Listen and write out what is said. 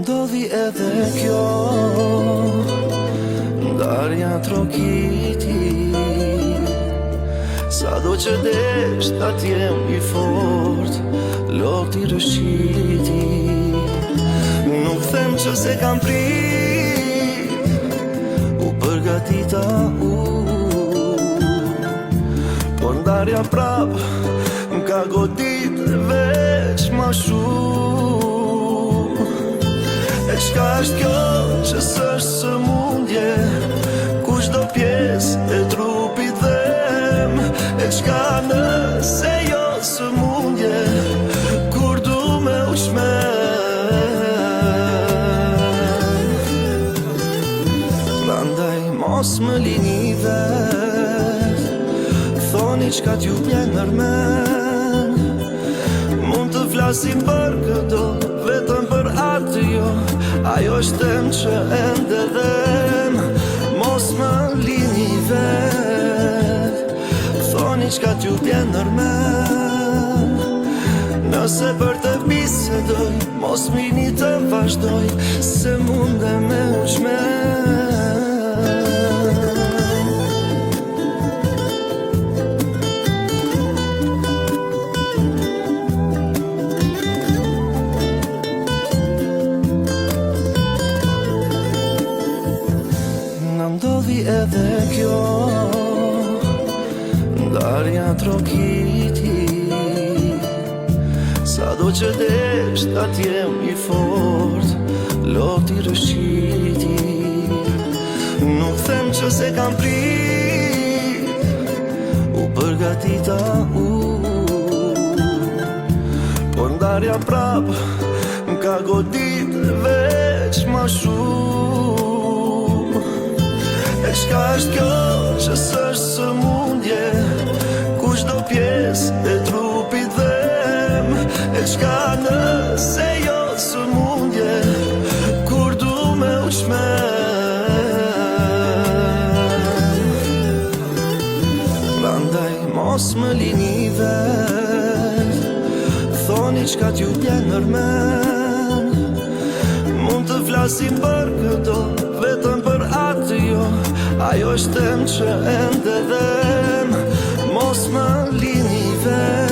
ndodhi edhe kjo ndarja trokiti. Sa do që desh ta t'jem i fort, loti rëshqiti. Nuk them që se kam prit, u përgatita por ndarja prap m'ka godit veç ma shumë. E qka është kjo që s'është sëmundje, kushdo pjesë e trupit dhem. E qka nëse jo sëmundje, kur du me u shmen. Prandaj mos më lini vet, thoni qka t'ju vjen nërmen. Mund të flasim për këto, vetëm për atë jo, ajo është tem që ende dhem. Mos më lini vet, thoni qka t'ju vjen nërmen. Nëse për të bisedoj, mos mini të vazhdoj, se munde me u shmen. Ndodhi edhe kjo ndarja trokiti. Sa do që desh ta t'jem i fort, loti rëshqiti. Nuk them që se kam prit, u përgatita por ndarja prap m'ka godit veç ma shumë. E qka është kjo që s'është sëmundje, kushdo pjesë e trupit dhem. E qka nëse jo sëmundje, kur du me u shmen. Prandaj mos më lini vet, thoni qka t'ju vjen nërmen. Mund të flasim për këto, vetëm për atë jo, ajo është tem që ende dhem. Mos më lini vet,